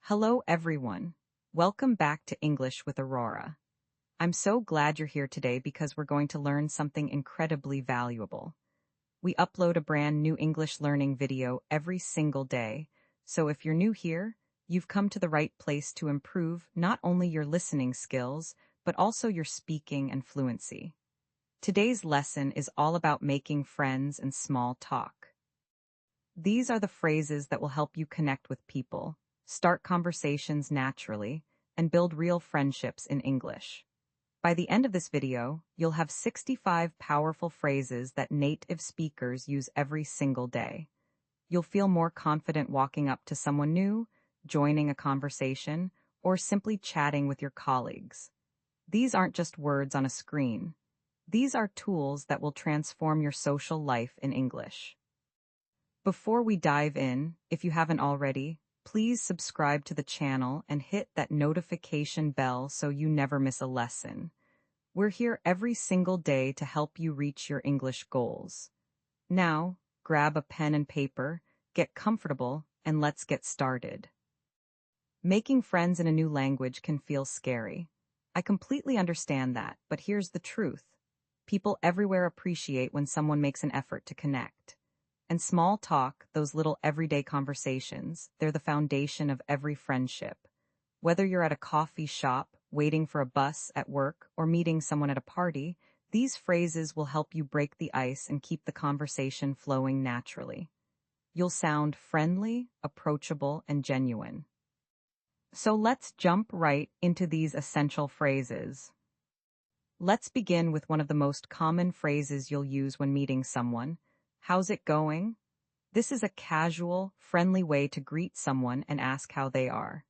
Hello, everyone. Welcome back to English with Aurora. I'm so glad you're here today because we're going to learn something incredibly valuable. We upload a brand new English learning video every single day, so if you're new here, you've come to the right place to improve not only your listening skills, but also your speaking and fluency. Today's lesson is all about making friends and small talk. These are the phrases that will help you connect with people, start conversations naturally, and build real friendships in English. By the end of this video, you'll have 65 powerful phrases that native speakers use every single day. You'll feel more confident walking up to someone new, joining a conversation, or simply chatting with your colleagues. These aren't just words on a screen. These are tools that will transform your social life in English. Before we dive in, if you haven't already, please subscribe to the channel and hit that notification bell so you never miss a lesson. We're here every single day to help you reach your English goals. Now, grab a pen and paper, get comfortable, and let's get started. Making friends in a new language can feel scary. I completely understand that, but here's the truth. People everywhere appreciate when someone makes an effort to connect. And small talk, those little everyday conversations, they're the foundation of every friendship. Whether you're at a coffee shop, waiting for a bus at work, or meeting someone at a party, these phrases will help you break the ice and keep the conversation flowing naturally. You'll sound friendly, approachable, and genuine. So let's jump right into these essential phrases. Let's begin with one of the most common phrases you'll use when meeting someone. How's it going? This is a casual, friendly way to greet someone and ask how they are.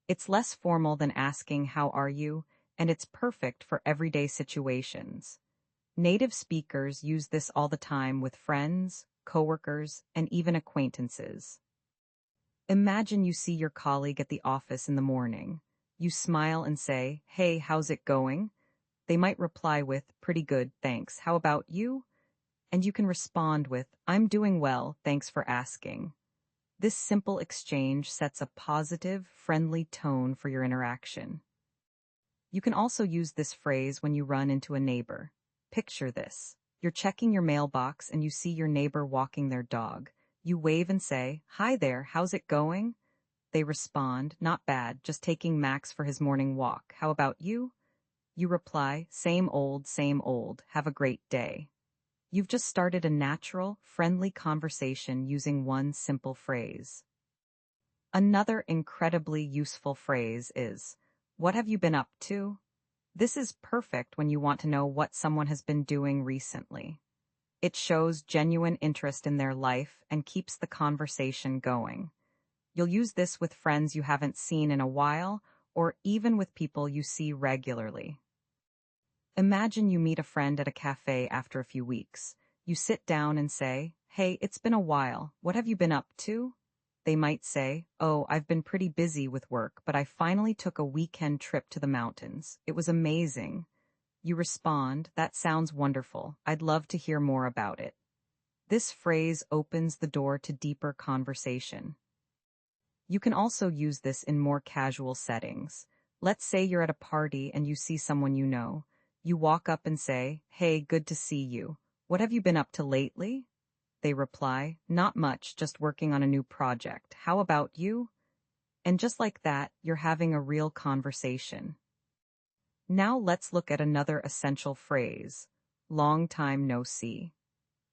It's less formal than asking how are you, and it's perfect for everyday situations. Native speakers use this all the time with friends, coworkers, and even acquaintances. Imagine you see your colleague at the office in the morning. You smile and say, "Hey, how's it going?" They might reply with, "Pretty good, thanks. How about you?" And you can respond with, "I'm doing well, thanks for asking." This simple exchange sets a positive, friendly tone for your interaction. You can also use this phrase when you run into a neighbor. Picture this. You're checking your mailbox and you see your neighbor walking their dog. You wave and say, "Hi there, how's it going?" They respond, "Not bad, just taking Max for his morning walk. How about you?" You reply, same old, have a great day." You've just started a natural, friendly conversation using one simple phrase. Another incredibly useful phrase is, "What have you been up to?" This is perfect when you want to know what someone has been doing recently. It shows genuine interest in their life and keeps the conversation going. You'll use this with friends you haven't seen in a while, or even with people you see regularly. Imagine you meet a friend at a cafe after a few weeks. You sit down and say, "Hey, it's been a while. What have you been up to?" They might say, "Oh, I've been pretty busy with work, but I finally took a weekend trip to the mountains. It was amazing." You respond, "That sounds wonderful. I'd love to hear more about it." This phrase opens the door to deeper conversation. You can also use this in more casual settings. Let's say you're at a party and you see someone you know. You walk up and say, "Hey, good to see you. What have you been up to lately?" They reply, "Not much, just working on a new project. How about you?" And just like that, you're having a real conversation. Now let's look at another essential phrase, long time no see.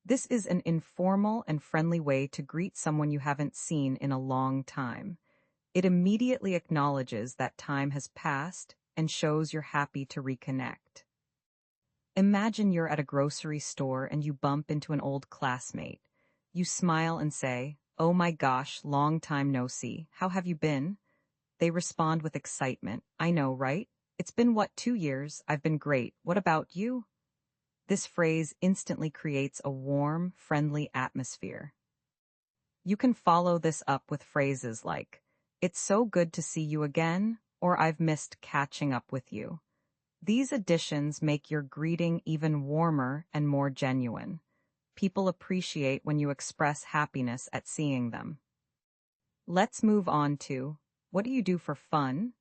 This is an informal and friendly way to greet someone you haven't seen in a long time. It immediately acknowledges that time has passed and shows you're happy to reconnect. Imagine you're at a grocery store and you bump into an old classmate. You smile and say, "Oh my gosh, long time no see. How have you been?" They respond with excitement, "I know, right? It's been 2 years? I've been great. What about you?" This phrase instantly creates a warm, friendly atmosphere. You can follow this up with phrases like, "It's so good to see you again," or "I've missed catching up with you." These additions make your greeting even warmer and more genuine. People appreciate when you express happiness at seeing them. Let's move on to, What do you do for fun?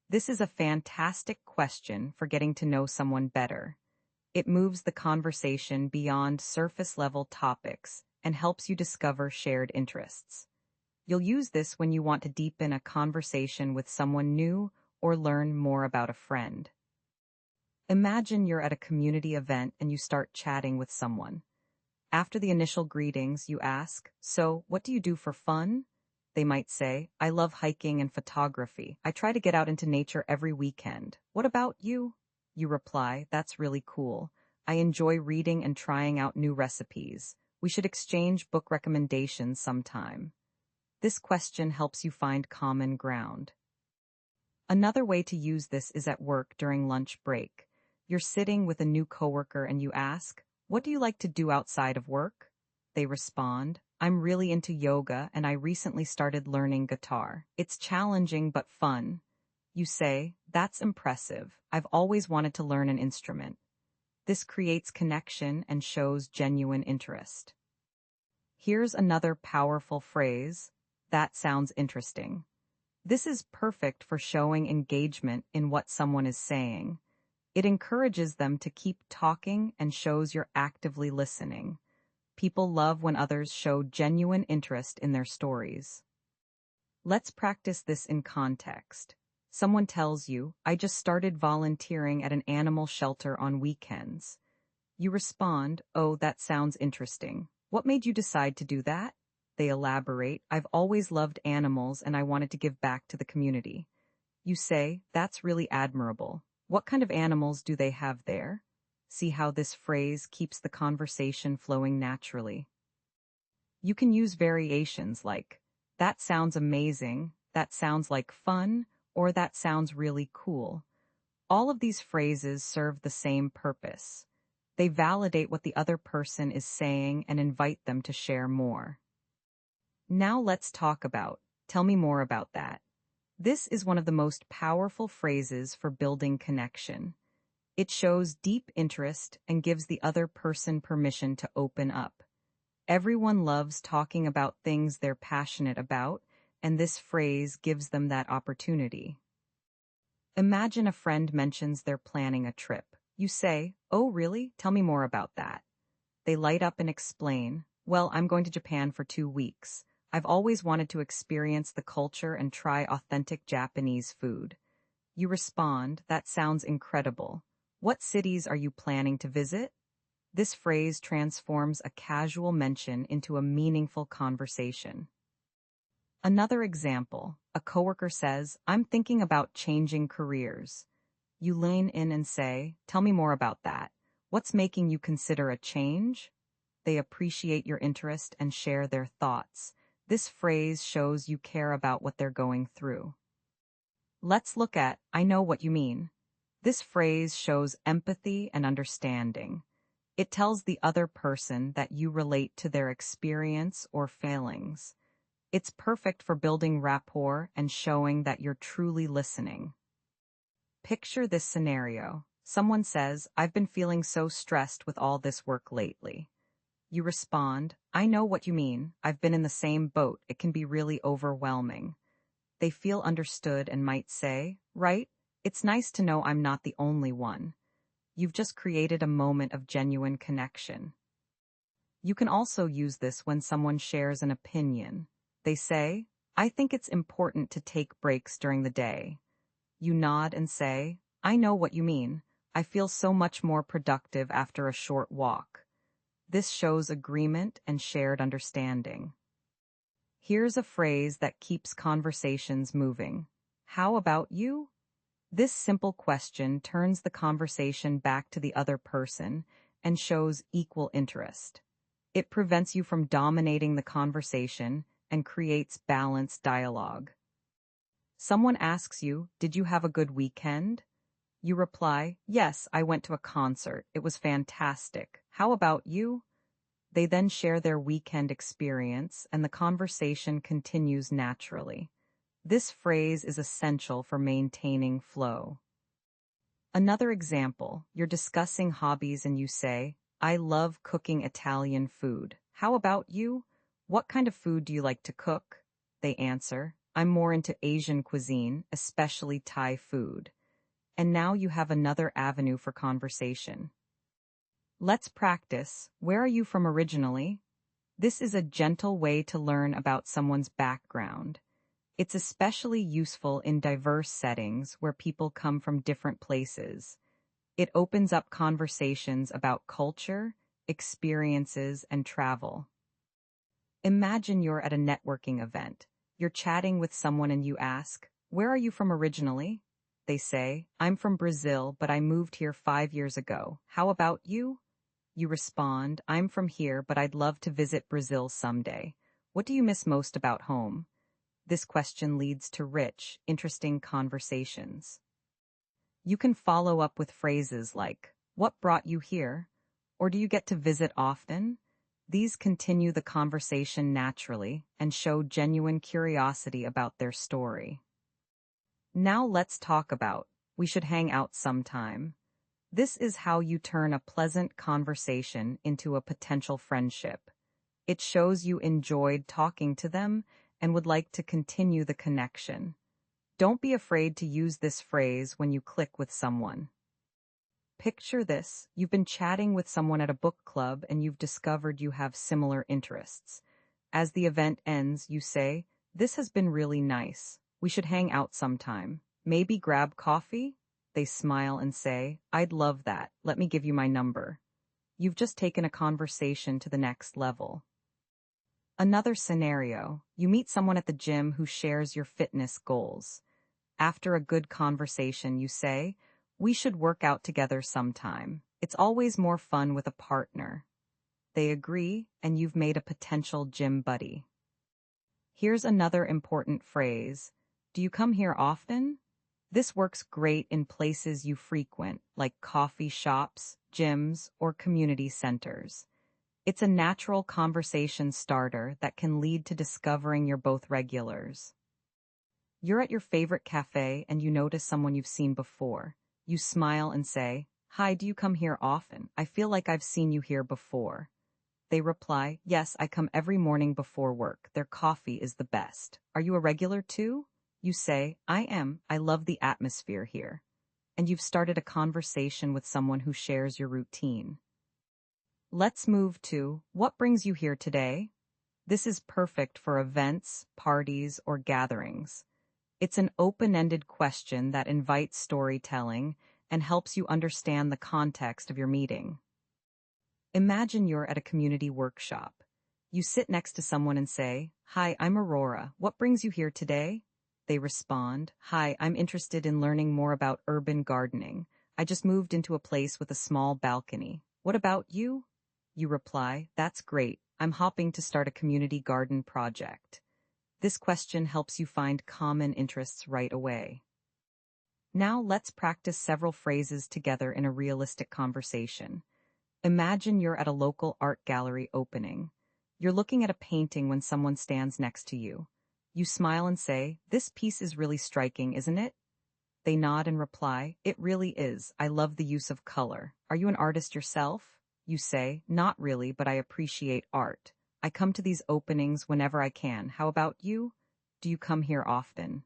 This is a fantastic question for getting to know someone better. It moves the conversation beyond surface-level topics and helps you discover shared interests. You'll use this when you want to deepen a conversation with someone new or learn more about a friend. Imagine you're at a community event and you start chatting with someone. After the initial greetings, you ask, "So, what do you do for fun?" They might say, "I love hiking and photography. I try to get out into nature every weekend. What about you?" You reply, "That's really cool. I enjoy reading and trying out new recipes. We should exchange book recommendations sometime." This question helps you find common ground. Another way to use this is at work during lunch break. You're sitting with a new coworker and you ask, "What do you like to do outside of work?" They respond, "I'm really into yoga and I recently started learning guitar. It's challenging but fun." You say, "That's impressive. I've always wanted to learn an instrument." This creates connection and shows genuine interest. Here's another powerful phrase, "That sounds interesting." This is perfect for showing engagement in what someone is saying. It encourages them to keep talking and shows you're actively listening. People love when others show genuine interest in their stories. Let's practice this in context. Someone tells you, "I just started volunteering at an animal shelter on weekends." You respond, "Oh, that sounds interesting. What made you decide to do that?" They elaborate, "I've always loved animals and I wanted to give back to the community." You say, "That's really admirable. What kind of animals do they have there?" See how this phrase keeps the conversation flowing naturally. You can use variations like, "That sounds amazing," "That sounds like fun," or "That sounds really cool." All of these phrases serve the same purpose. They validate what the other person is saying and invite them to share more. Now let's talk about, "Tell me more about that." This is one of the most powerful phrases for building connection. It shows deep interest and gives the other person permission to open up. Everyone loves talking about things they're passionate about, and this phrase gives them that opportunity. Imagine a friend mentions they're planning a trip. You say, "Oh, really? Tell me more about that." They light up and explain, "Well, I'm going to Japan for 2 weeks. I've always wanted to experience the culture and try authentic Japanese food." You respond, "That sounds incredible. What cities are you planning to visit?" This phrase transforms a casual mention into a meaningful conversation. Another example, a coworker says, "I'm thinking about changing careers." You lean in and say, "Tell me more about that. What's making you consider a change?" They appreciate your interest and share their thoughts. This phrase shows you care about what they're going through. Let's look at, "I know what you mean." This phrase shows empathy and understanding. It tells the other person that you relate to their experience or failings. It's perfect for building rapport and showing that you're truly listening. Picture this scenario. Someone says, "I've been feeling so stressed with all this work lately." You respond, "I know what you mean. I've been in the same boat. It can be really overwhelming." They feel understood and might say, "Right? It's nice to know I'm not the only one." You've just created a moment of genuine connection. You can also use this when someone shares an opinion. They say, "I think it's important to take breaks during the day." You nod and say, "I know what you mean. I feel so much more productive after a short walk." This shows agreement and shared understanding. Here's a phrase that keeps conversations moving. "How about you?" This simple question turns the conversation back to the other person and shows equal interest. It prevents you from dominating the conversation and creates balanced dialogue. Someone asks you, "Did you have a good weekend?" You reply, "Yes, I went to a concert. It was fantastic. How about you?" They then share their weekend experience and the conversation continues naturally. This phrase is essential for maintaining flow. Another example, you're discussing hobbies and you say, "I love cooking Italian food. How about you? What kind of food do you like to cook?" They answer, I'm more into Asian cuisine, especially Thai food. And now you have another avenue for conversation. Let's practice. Where are you from originally? This is a gentle way to learn about someone's background. It's especially useful in diverse settings where people come from different places. It opens up conversations about culture, experiences, and travel. Imagine you're at a networking event. You're chatting with someone and you ask, "Where are you from originally?" They say, "I'm from Brazil, but I moved here 5 years ago. How about you?" You respond, "I'm from here, but I'd love to visit Brazil someday. What do you miss most about home?" This question leads to rich, interesting conversations. You can follow up with phrases like, "What brought you here?" Or "Do you get to visit often?" These continue the conversation naturally and show genuine curiosity about their story. Now let's talk about, "We should hang out sometime." This is how you turn a pleasant conversation into a potential friendship. It shows you enjoyed talking to them and would like to continue the connection. Don't be afraid to use this phrase when you click with someone. Picture this: you've been chatting with someone at a book club and you've discovered you have similar interests. As the event ends, you say, "This has been really nice. We should hang out sometime. Maybe grab coffee?" They smile and say, "I'd love that. Let me give you my number." You've just taken a conversation to the next level. Another scenario: you meet someone at the gym who shares your fitness goals. After a good conversation, you say, "We should work out together sometime. It's always more fun with a partner." They agree, and you've made a potential gym buddy. Here's another important phrase: "Do you come here often?" This works great in places you frequent, like coffee shops, gyms, or community centers. It's a natural conversation starter that can lead to discovering you're both regulars. You're at your favorite cafe and you notice someone you've seen before. You smile and say, "Hi, do you come here often? I feel like I've seen you here before." They reply, "Yes, I come every morning before work. Their coffee is the best. Are you a regular too?" You say, "I am. I love the atmosphere here." And you've started a conversation with someone who shares your routine. Let's move to, "What brings you here today?" This is perfect for events, parties, or gatherings. It's an open-ended question that invites storytelling and helps you understand the context of your meeting. Imagine you're at a community workshop. You sit next to someone and say, "Hi, I'm Aurora. What brings you here today?" They respond, "Hi, I'm interested in learning more about urban gardening. I just moved into a place with a small balcony. What about you?" You reply, "That's great. I'm hoping to start a community garden project." This question helps you find common interests right away. Now let's practice several phrases together in a realistic conversation. Imagine you're at a local art gallery opening. You're looking at a painting when someone stands next to you. You smile and say, "This piece is really striking, isn't it?" They nod and reply, "It really is. I love the use of color. Are you an artist yourself?" You say, "Not really, but I appreciate art. I come to these openings whenever I can. How about you? Do you come here often?"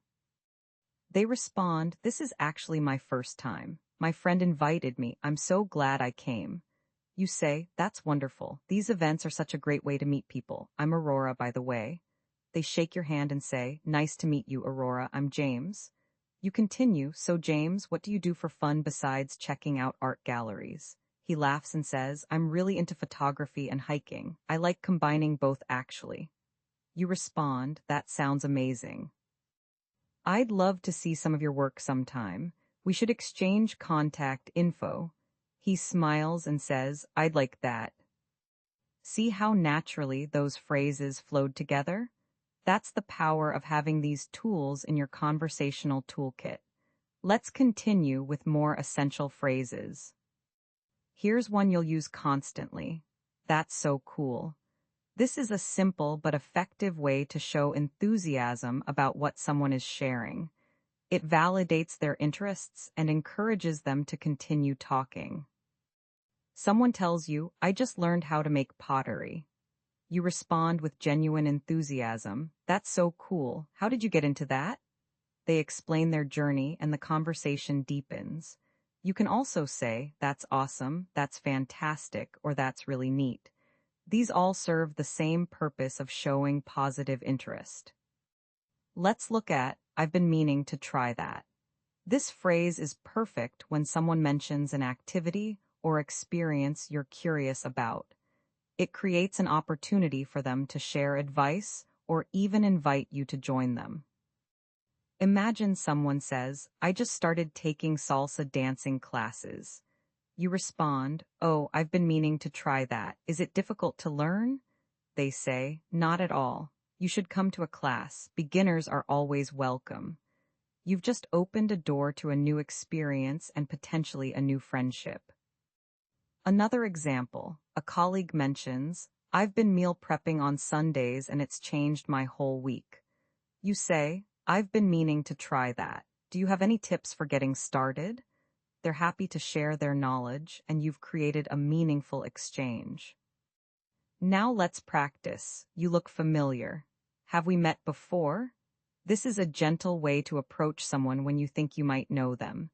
They respond, "This is actually my first time. My friend invited me. I'm so glad I came." You say, "That's wonderful. These events are such a great way to meet people. I'm Aurora, by the way." They shake your hand and say, "Nice to meet you, Aurora. I'm James." You continue, "So James, what do you do for fun besides checking out art galleries?" He laughs and says, "I'm really into photography and hiking. I like combining both actually." You respond, "That sounds amazing. I'd love to see some of your work sometime. We should exchange contact info." He smiles and says, "I'd like that." See how naturally those phrases flowed together? That's the power of having these tools in your conversational toolkit. Let's continue with more essential phrases. Here's one you'll use constantly. "That's so cool." This is a simple but effective way to show enthusiasm about what someone is sharing. It validates their interests and encourages them to continue talking. Someone tells you, "I just learned how to make pottery." You respond with genuine enthusiasm. That's so cool. How did you get into that? They explain their journey and the conversation deepens. You can also say, that's awesome, that's fantastic, or that's really neat. These all serve the same purpose of showing positive interest. Let's look at, I've been meaning to try that. This phrase is perfect when someone mentions an activity or experience you're curious about. It creates an opportunity for them to share advice or even invite you to join them. Imagine someone says, I just started taking salsa dancing classes. You respond, oh, I've been meaning to try that. Is it difficult to learn? They say, not at all. You should come to a class. Beginners are always welcome. You've just opened a door to a new experience and potentially a new friendship. Another example, a colleague mentions, I've been meal prepping on Sundays and it's changed my whole week. You say, I've been meaning to try that. Do you have any tips for getting started? They're happy to share their knowledge, and you've created a meaningful exchange. Now let's practice. You look familiar. Have we met before? This is a gentle way to approach someone when you think you might know them.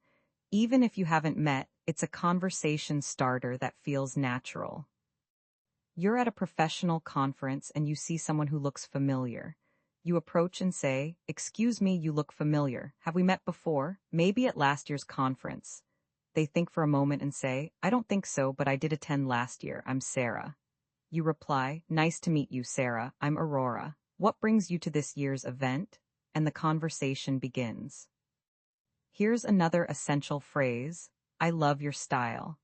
Even if you haven't met, it's a conversation starter that feels natural. You're at a professional conference and you see someone who looks familiar. You approach and say, excuse me, you look familiar. Have we met before? Maybe at last year's conference. They think for a moment and say, I don't think so, but I did attend last year. I'm Sarah. You reply, nice to meet you, Sarah. I'm Aurora. What brings you to this year's event? And the conversation begins. Here's another essential phrase, I love your style.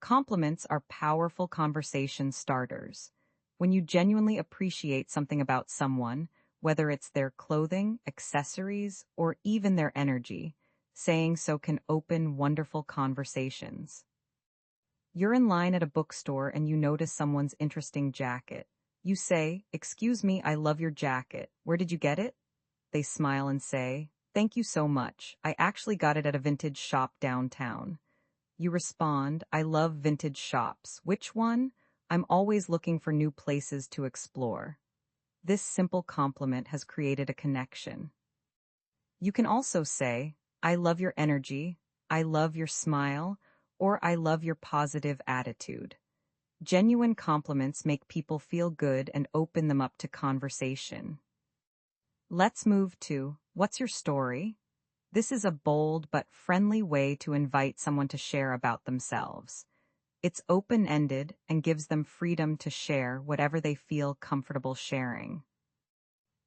Compliments are powerful conversation starters. When you genuinely appreciate something about someone, whether it's their clothing, accessories, or even their energy, saying so can open wonderful conversations. You're in line at a bookstore and you notice someone's interesting jacket. You say, excuse me, I love your jacket. Where did you get it? They smile and say, thank you so much. I actually got it at a vintage shop downtown. You respond, I love vintage shops. Which one? I'm always looking for new places to explore. This simple compliment has created a connection. You can also say, I love your energy, I love your smile, or I love your positive attitude. Genuine compliments make people feel good and open them up to conversation. Let's move to, what's your story? This is a bold but friendly way to invite someone to share about themselves. It's open-ended and gives them freedom to share whatever they feel comfortable sharing.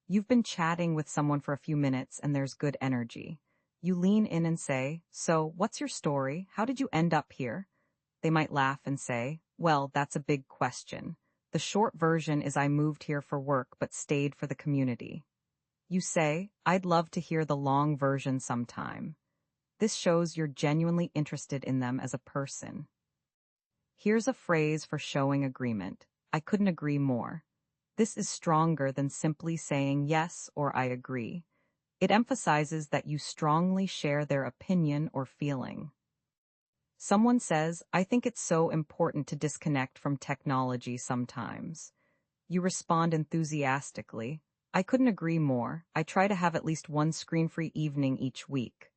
You've been chatting with someone for a few minutes and there's good energy. You lean in and say, so, what's your story? How did you end up here? They might laugh and say, well, that's a big question. The short version is I moved here for work but stayed for the community. You say, I'd love to hear the long version sometime. This shows you're genuinely interested in them as a person. Here's a phrase for showing agreement. I couldn't agree more. This is stronger than simply saying yes or I agree. It emphasizes that you strongly share their opinion or feeling. Someone says, I think it's so important to disconnect from technology sometimes. You respond enthusiastically, I couldn't agree more. I try to have at least one screen-free evening each week.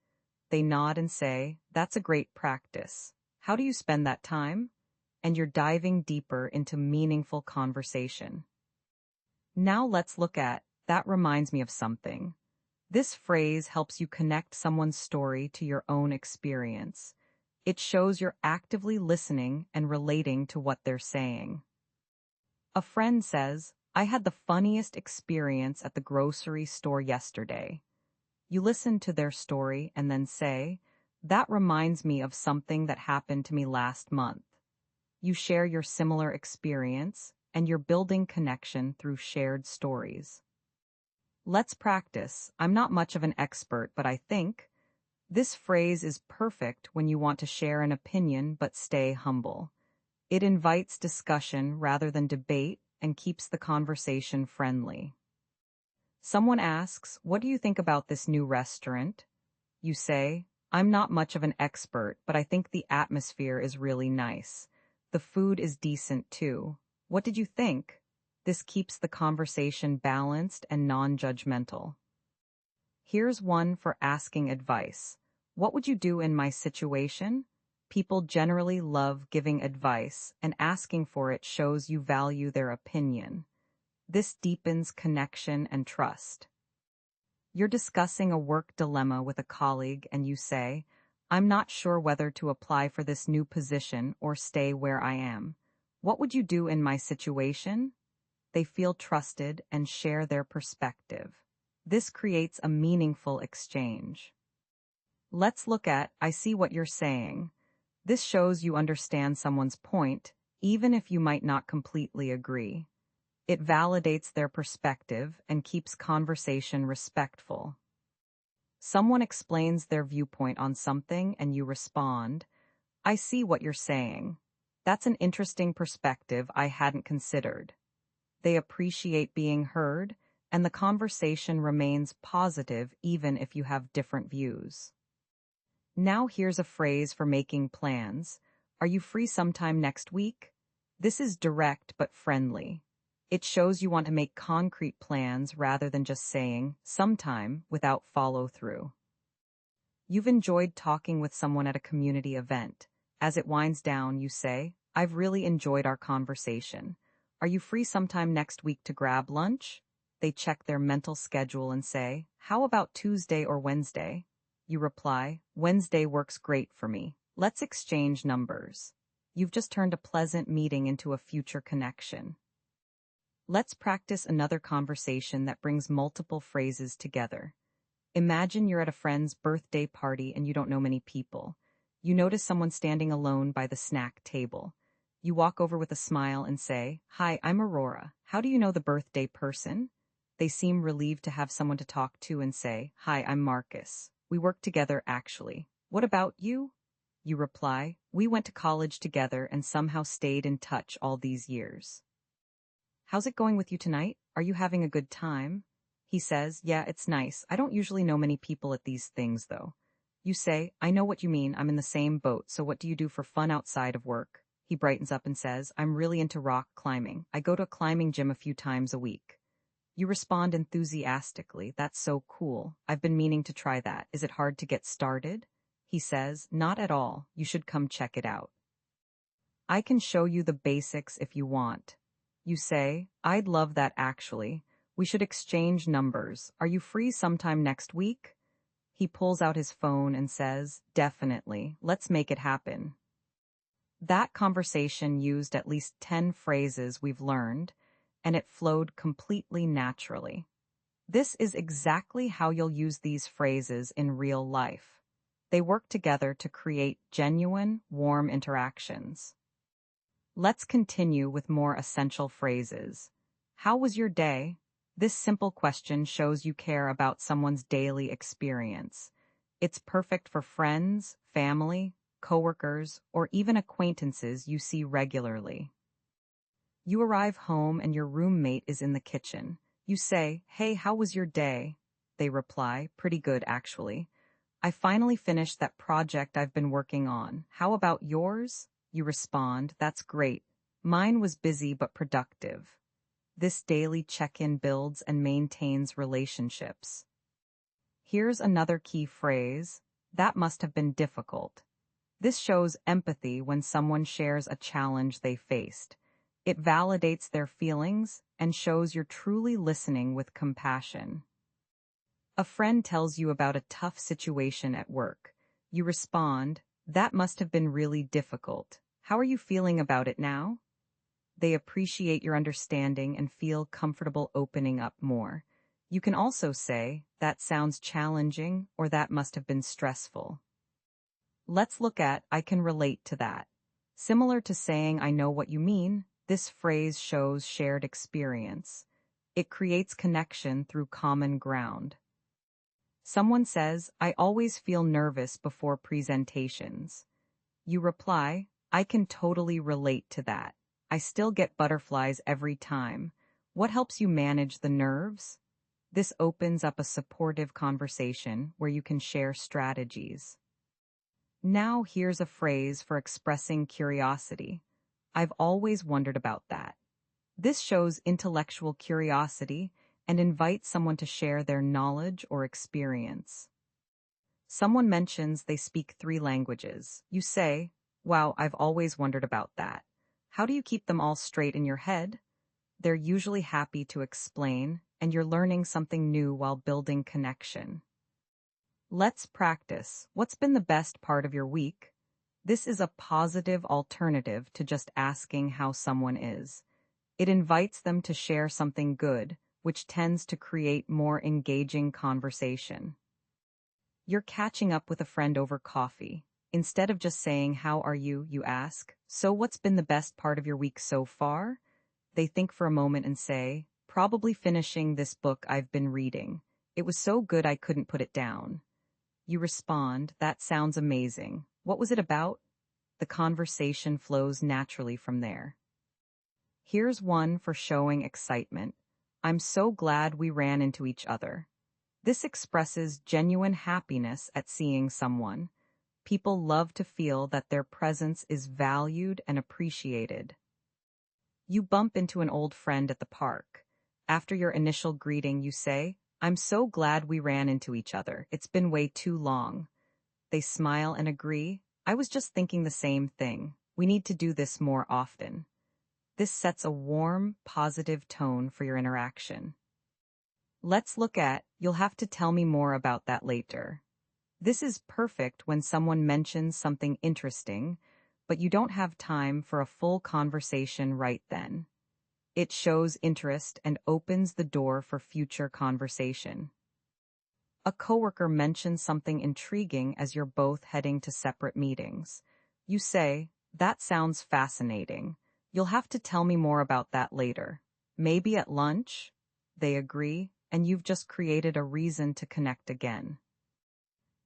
They nod and say, that's a great practice. How do you spend that time? And you're diving deeper into meaningful conversation. Now let's look at, that reminds me of something. This phrase helps you connect someone's story to your own experience. It shows you're actively listening and relating to what they're saying. A friend says, I had the funniest experience at the grocery store yesterday. You listen to their story and then say, that reminds me of something that happened to me last month. You share your similar experience, and you're building connection through shared stories. Let's practice. I'm not much of an expert, but I think. This phrase is perfect when you want to share an opinion but stay humble. It invites discussion rather than debate and keeps the conversation friendly. Someone asks, what do you think about this new restaurant? You say, I'm not much of an expert, but I think the atmosphere is really nice. The food is decent too. What did you think? This keeps the conversation balanced and non-judgmental. Here's one for asking advice. What would you do in my situation? People generally love giving advice, and asking for it shows you value their opinion. This deepens connection and trust. You're discussing a work dilemma with a colleague and you say, I'm not sure whether to apply for this new position or stay where I am. What would you do in my situation? They feel trusted and share their perspective. This creates a meaningful exchange. Let's look at, I see what you're saying. This shows you understand someone's point, even if you might not completely agree. It validates their perspective and keeps conversation respectful. Someone explains their viewpoint on something and you respond, I see what you're saying. That's an interesting perspective I hadn't considered. They appreciate being heard, and the conversation remains positive even if you have different views. Now here's a phrase for making plans. Are you free sometime next week? This is direct but friendly. It shows you want to make concrete plans rather than just saying, sometime, without follow-through. You've enjoyed talking with someone at a community event. As it winds down, you say, I've really enjoyed our conversation. Are you free sometime next week to grab lunch? They check their mental schedule and say, how about Tuesday or Wednesday? You reply, Wednesday works great for me. Let's exchange numbers. You've just turned a pleasant meeting into a future connection. Let's practice another conversation that brings multiple phrases together. Imagine you're at a friend's birthday party and you don't know many people. You notice someone standing alone by the snack table. You walk over with a smile and say, Hi, I'm Aurora. How do you know the birthday person? They seem relieved to have someone to talk to and say, Hi, I'm Marcus. We work together actually. What about you? You reply, We went to college together and somehow stayed in touch all these years. How's it going with you tonight? Are you having a good time? He says, Yeah, it's nice. I don't usually know many people at these things, though. You say, I know what you mean. I'm in the same boat. So what do you do for fun outside of work? He brightens up and says, I'm really into rock climbing. I go to a climbing gym a few times a week. You respond enthusiastically. That's so cool. I've been meaning to try that. Is it hard to get started? He says, Not at all. You should come check it out. I can show you the basics if you want. You say, I'd love that actually. We should exchange numbers. Are you free sometime next week? He pulls out his phone and says, Definitely. Let's make it happen. That conversation used at least 10 phrases we've learned, and it flowed completely naturally. This is exactly how you'll use these phrases in real life. They work together to create genuine, warm interactions. Let's continue with more essential phrases. How was your day? This simple question shows you care about someone's daily experience. It's perfect for friends, family, coworkers, or even acquaintances you see regularly. You arrive home and your roommate is in the kitchen. You say, Hey, how was your day? They reply, Pretty good, actually. I finally finished that project I've been working on. How about yours? You respond, That's great. Mine was busy but productive. This daily check-in builds and maintains relationships. Here's another key phrase, That must have been difficult. This shows empathy when someone shares a challenge they faced. It validates their feelings and shows you're truly listening with compassion. A friend tells you about a tough situation at work. You respond, That must have been really difficult. How are you feeling about it now? They appreciate your understanding and feel comfortable opening up more. You can also say, That sounds challenging, or that must have been stressful. Let's look at, I can relate to that. Similar to saying, I know what you mean, this phrase shows shared experience. It creates connection through common ground. Someone says, I always feel nervous before presentations. You reply, I can totally relate to that. I still get butterflies every time. What helps you manage the nerves? This opens up a supportive conversation where you can share strategies. Now here's a phrase for expressing curiosity. I've always wondered about that. This shows intellectual curiosity and invites someone to share their knowledge or experience. Someone mentions they speak 3 languages. You say, "Wow, I've always wondered about that. How do you keep them all straight in your head?" They're usually happy to explain, and you're learning something new while building connection. Let's practice. What's been the best part of your week? This is a positive alternative to just asking how someone is. It invites them to share something good, which tends to create more engaging conversation. You're catching up with a friend over coffee. Instead of just saying, "How are you?" you ask, "So what's been the best part of your week so far?" They think for a moment and say, "Probably finishing this book I've been reading. It was so good I couldn't put it down." You respond, "That sounds amazing. What was it about?" The conversation flows naturally from there. Here's one for showing excitement. "I'm so glad we ran into each other." This expresses genuine happiness at seeing someone. People love to feel that their presence is valued and appreciated. You bump into an old friend at the park. After your initial greeting, you say, "I'm so glad we ran into each other. It's been way too long." They smile and agree, "I was just thinking the same thing. We need to do this more often." This sets a warm, positive tone for your interaction. Let's look at, "You'll have to tell me more about that later." This is perfect when someone mentions something interesting, but you don't have time for a full conversation right then. It shows interest and opens the door for future conversation. A coworker mentions something intriguing as you're both heading to separate meetings. You say, "That sounds fascinating. You'll have to tell me more about that later. Maybe at lunch?" They agree, and you've just created a reason to connect again.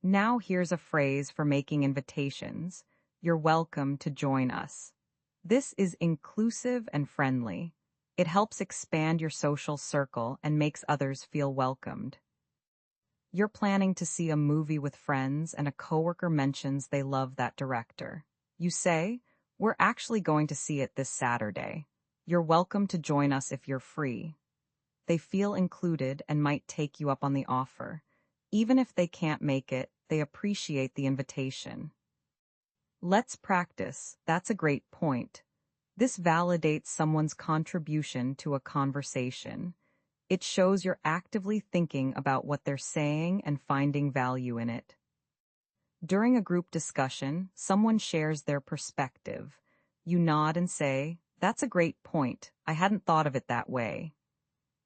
Now here's a phrase for making invitations. "You're welcome to join us." This is inclusive and friendly. It helps expand your social circle and makes others feel welcomed. You're planning to see a movie with friends and a coworker mentions they love that director. You say, "We're actually going to see it this Saturday. You're welcome to join us if you're free." They feel included and might take you up on the offer. Even if they can't make it, they appreciate the invitation. Let's practice. That's a great point. This validates someone's contribution to a conversation. It shows you're actively thinking about what they're saying and finding value in it. During a group discussion, someone shares their perspective. You nod and say, "That's a great point. I hadn't thought of it that way."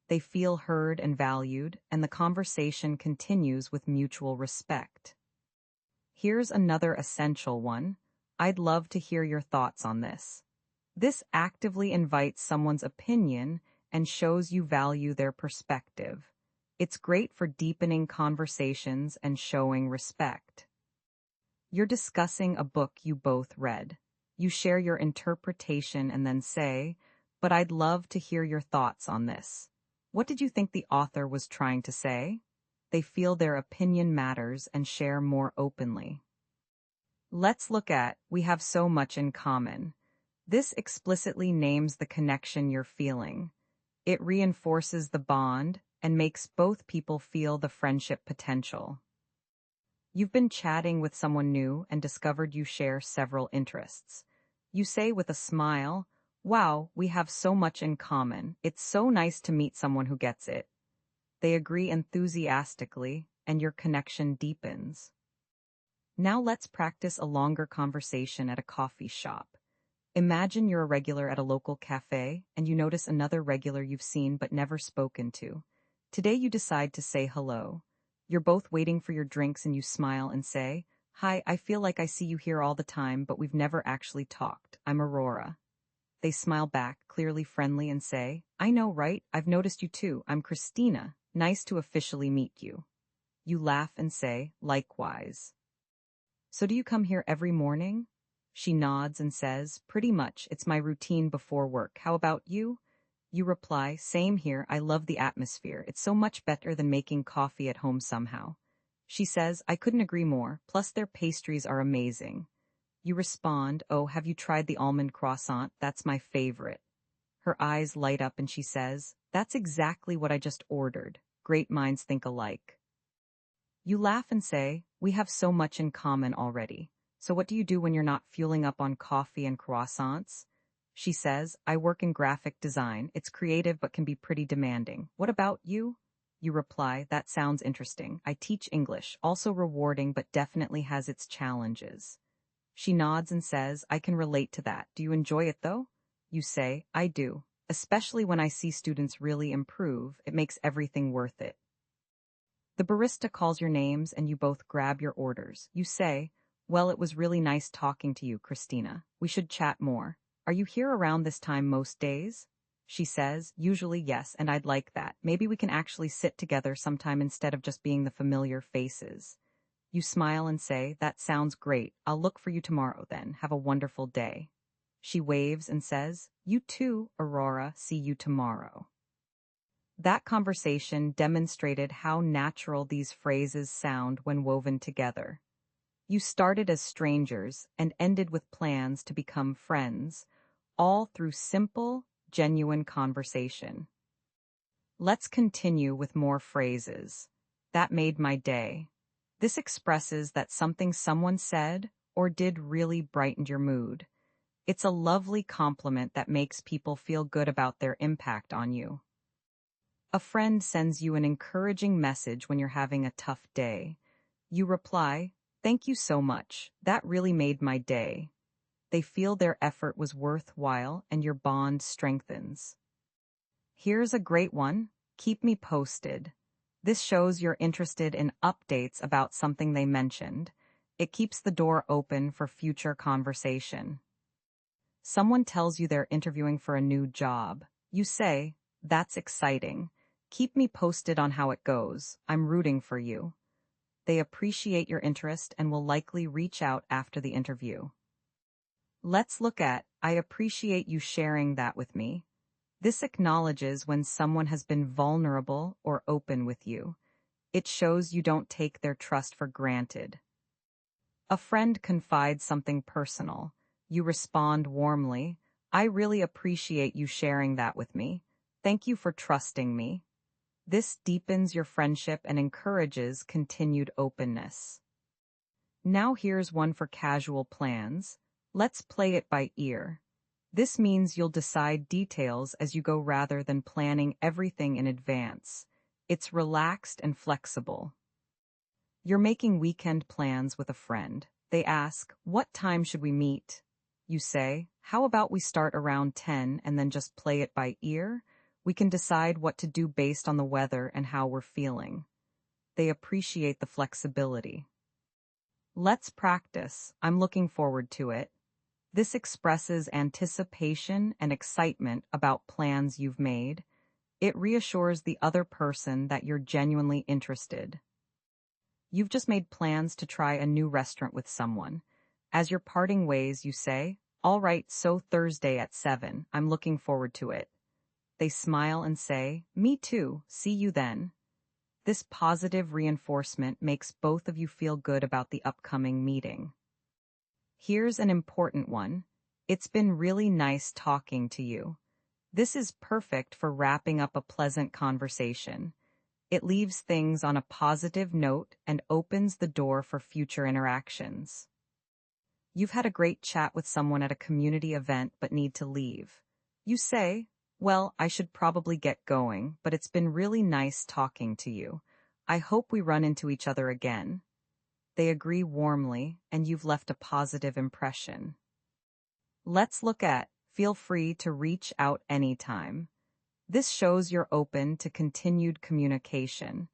They feel heard and valued, and the conversation continues with mutual respect. Here's another essential one. "I'd love to hear your thoughts on this." This actively invites someone's opinion and shows you value their perspective. It's great for deepening conversations and showing respect. You're discussing a book you both read. You share your interpretation and then say, "But I'd love to hear your thoughts on this. What did you think the author was trying to say?" They feel their opinion matters and share more openly. Let's look at, "We have so much in common." This explicitly names the connection you're feeling. It reinforces the bond and makes both people feel the friendship potential. You've been chatting with someone new and discovered you share several interests. You say with a smile, "Wow, we have so much in common. It's so nice to meet someone who gets it." They agree enthusiastically, and your connection deepens. Now let's practice a longer conversation at a coffee shop. Imagine you're a regular at a local cafe, and you notice another regular you've seen but never spoken to. Today you decide to say hello. You're both waiting for your drinks and you smile and say, "Hi, I feel like I see you here all the time, but we've never actually talked. I'm Aurora." They smile back, clearly friendly, and say, "I know, right? I've noticed you too. I'm Christina. Nice to officially meet you." You laugh and say, "Likewise." "So do you come here every morning?" She nods and says, "Pretty much. It's my routine before work. How about you?" You reply, "Same here. I love the atmosphere. It's so much better than making coffee at home somehow." She says, "I couldn't agree more. Plus their pastries are amazing." You respond, "Oh, have you tried the almond croissant? That's my favorite." Her eyes light up and she says, "That's exactly what I just ordered. Great minds think alike." You laugh and say, "We have so much in common already. So what do you do when you're not fueling up on coffee and croissants?" She says, "I work in graphic design. It's creative but can be pretty demanding. What about you?" You reply, "That sounds interesting. I teach English, also rewarding but definitely has its challenges." She nods and says, "I can relate to that. Do you enjoy it though?" You say, "I do. Especially when I see students really improve, it makes everything worth it." The barista calls your names and you both grab your orders. You say, "Well, it was really nice talking to you, Christina. We should chat more. Are you here around this time most days?" She says, "Usually yes, and I'd like that. Maybe we can actually sit together sometime instead of just being the familiar faces." You smile and say, "That sounds great. I'll look for you tomorrow then. Have a wonderful day." She waves and says, "You too, Aurora. See you tomorrow." That conversation demonstrated how natural these phrases sound when woven together. You started as strangers and ended with plans to become friends, all through simple, genuine conversation. Let's continue with more phrases. "That made my day." This expresses that something someone said or did really brightened your mood. It's a lovely compliment that makes people feel good about their impact on you. A friend sends you an encouraging message when you're having a tough day. You reply, "Thank you so much. That really made my day." They feel their effort was worthwhile and your bond strengthens. Here's a great one. "Keep me posted." This shows you're interested in updates about something they mentioned. It keeps the door open for future conversation. Someone tells you they're interviewing for a new job. You say, "That's exciting. Keep me posted on how it goes. I'm rooting for you." They appreciate your interest and will likely reach out after the interview. Let's look at, "I appreciate you sharing that with me." This acknowledges when someone has been vulnerable or open with you. It shows you don't take their trust for granted. A friend confides something personal. You respond warmly, "I really appreciate you sharing that with me. Thank you for trusting me." This deepens your friendship and encourages continued openness. Now here's one for casual plans. "Let's play it by ear." This means you'll decide details as you go rather than planning everything in advance. It's relaxed and flexible. You're making weekend plans with a friend. They ask, "What time should we meet?" You say, "How about we start around 10 and then just play it by ear? We can decide what to do based on the weather and how we're feeling." They appreciate the flexibility. "Let's practice. I'm looking forward to it." This expresses anticipation and excitement about plans you've made. It reassures the other person that you're genuinely interested. You've just made plans to try a new restaurant with someone. As you're parting ways, you say, "All right, so Thursday at 7. I'm looking forward to it." They smile and say, "Me too. See you then." This positive reinforcement makes both of you feel good about the upcoming meeting. Here's an important one. "It's been really nice talking to you." This is perfect for wrapping up a pleasant conversation. It leaves things on a positive note and opens the door for future interactions. You've had a great chat with someone at a community event but need to leave. You say, "Well, I should probably get going, but it's been really nice talking to you. I hope we run into each other again." They agree warmly, and you've left a positive impression. Let's look at, "Feel free to reach out anytime." This shows you're open to continued communication.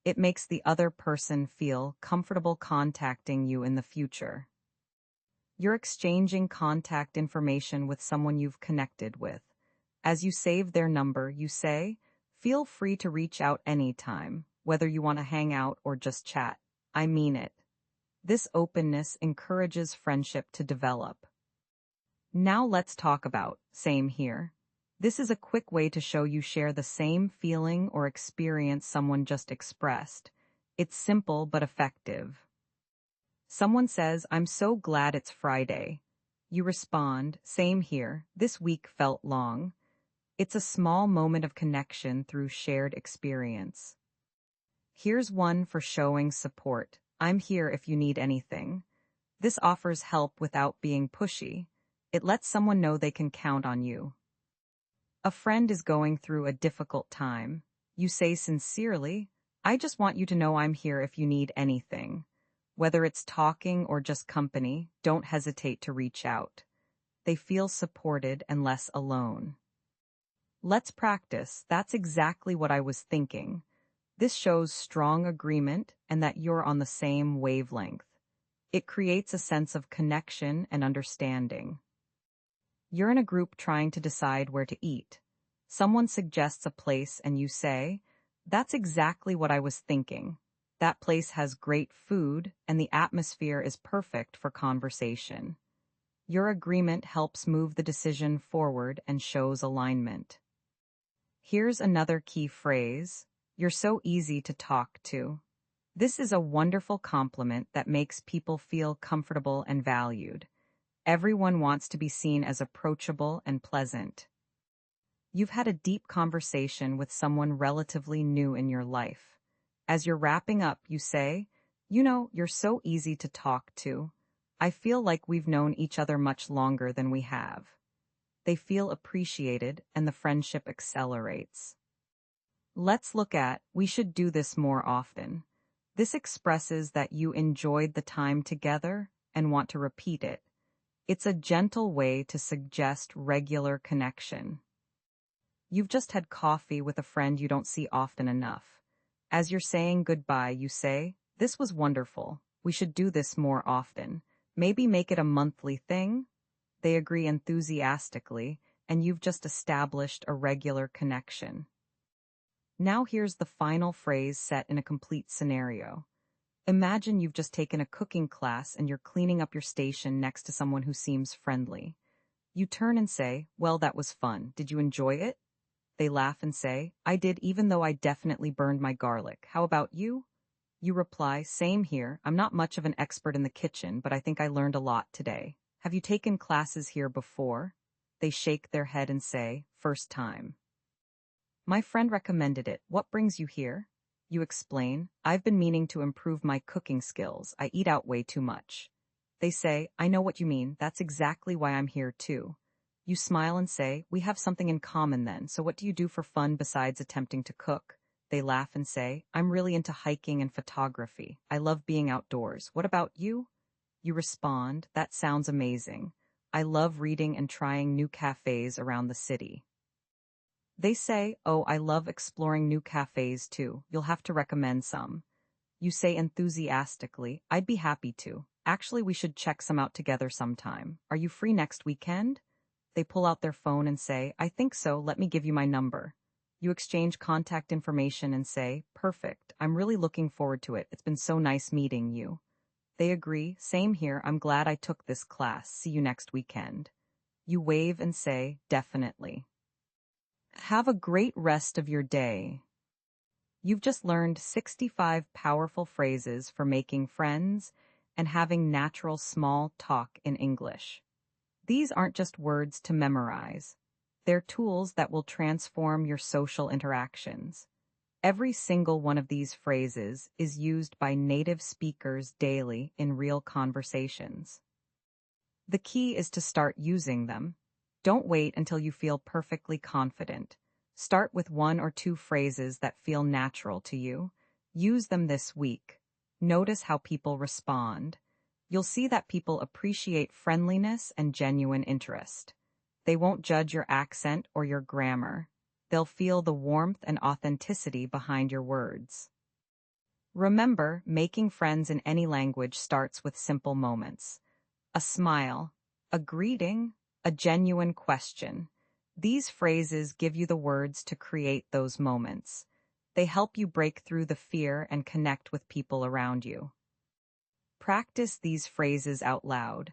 It makes the other person feel comfortable contacting you in the future. You're exchanging contact information with someone you've connected with. As you save their number, you say, "Feel free to reach out anytime, whether you want to hang out or just chat. I mean it." This openness encourages friendship to develop. Now let's talk about "same here." This is a quick way to show you share the same feeling or experience someone just expressed. It's simple but effective. Someone says, "I'm so glad it's Friday." You respond, "Same here. This week felt long." It's a small moment of connection through shared experience. Here's one for showing support. I'm here if you need anything. This offers help without being pushy. It lets someone know they can count on you. A friend is going through a difficult time. You say sincerely, I just want you to know I'm here if you need anything. Whether it's talking or just company, don't hesitate to reach out. They feel supported and less alone. Let's practice. That's exactly what I was thinking. This shows strong agreement and that you're on the same wavelength. It creates a sense of connection and understanding. You're in a group trying to decide where to eat. Someone suggests a place and you say, that's exactly what I was thinking. That place has great food and the atmosphere is perfect for conversation. Your agreement helps move the decision forward and shows alignment. Here's another key phrase. You're so easy to talk to. This is a wonderful compliment that makes people feel comfortable and valued. Everyone wants to be seen as approachable and pleasant. You've had a deep conversation with someone relatively new in your life. As you're wrapping up, you say, you're so easy to talk to. I feel like we've known each other much longer than we have. They feel appreciated and the friendship accelerates. Let's look at, we should do this more often. This expresses that you enjoyed the time together and want to repeat it. It's a gentle way to suggest regular connection. You've just had coffee with a friend you don't see often enough. As you're saying goodbye, you say, this was wonderful. We should do this more often. Maybe make it a monthly thing? They agree enthusiastically, and you've just established a regular connection. Now here's the final phrase set in a complete scenario. Imagine you've just taken a cooking class and you're cleaning up your station next to someone who seems friendly. You turn and say, well, that was fun. Did you enjoy it? They laugh and say, I did, even though I definitely burned my garlic. How about you? You reply, same here. I'm not much of an expert in the kitchen, but I think I learned a lot today. Have you taken classes here before? They shake their head and say, first time. My friend recommended it. What brings you here? You explain, I've been meaning to improve my cooking skills. I eat out way too much. They say, I know what you mean. That's exactly why I'm here too. You smile and say, we have something in common then. So what do you do for fun besides attempting to cook? They laugh and say, I'm really into hiking and photography. I love being outdoors. What about you? You respond, that sounds amazing. I love reading and trying new cafes around the city. They say, oh, I love exploring new cafes too. You'll have to recommend some. You say enthusiastically, I'd be happy to. Actually, we should check some out together sometime. Are you free next weekend? They pull out their phone and say, I think so. Let me give you my number. You exchange contact information and say, perfect. I'm really looking forward to it. It's been so nice meeting you. They agree, same here. I'm glad I took this class. See you next weekend. You wave and say, definitely. Have a great rest of your day. You've just learned 65 powerful phrases for making friends and having natural small talk in English. These aren't just words to memorize. They're tools that will transform your social interactions. Every single one of these phrases is used by native speakers daily in real conversations. The key is to start using them. Don't wait until you feel perfectly confident. Start with 1 or 2 phrases that feel natural to you. Use them this week. Notice how people respond. You'll see that people appreciate friendliness and genuine interest. They won't judge your accent or your grammar. They'll feel the warmth and authenticity behind your words. Remember, making friends in any language starts with simple moments. A smile, a greeting, a genuine question. These phrases give you the words to create those moments. They help you break through the fear and connect with people around you. Practice these phrases out loud.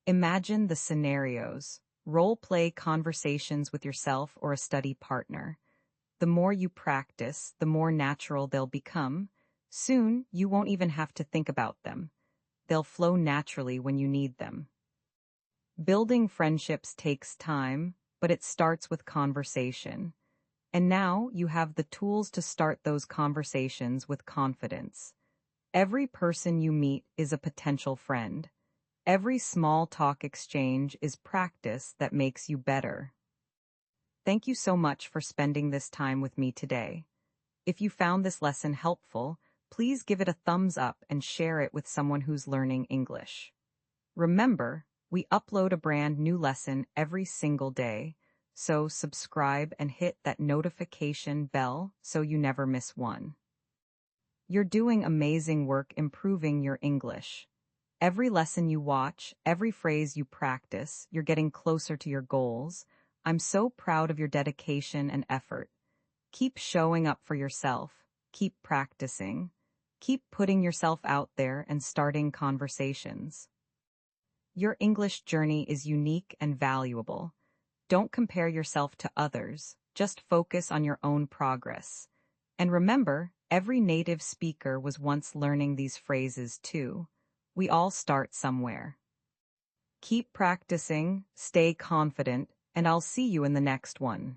Imagine the scenarios. Role-play conversations with yourself or a study partner. The more you practice, the more natural they'll become. Soon, you won't even have to think about them. They'll flow naturally when you need them. Building friendships takes time, but it starts with conversation. And now you have the tools to start those conversations with confidence. Every person you meet is a potential friend. Every small talk exchange is practice that makes you better. Thank you so much for spending this time with me today. If you found this lesson helpful, please give it a thumbs up and share it with someone who's learning English. Remember, we upload a brand new lesson every single day, so subscribe and hit that notification bell so you never miss one. You're doing amazing work improving your English. Every lesson you watch, every phrase you practice, you're getting closer to your goals. I'm so proud of your dedication and effort. Keep showing up for yourself. Keep practicing. Keep putting yourself out there and starting conversations. Your English journey is unique and valuable. Don't compare yourself to others. Just focus on your own progress. And remember, every native speaker was once learning these phrases too. We all start somewhere. Keep practicing, stay confident, and I'll see you in the next one.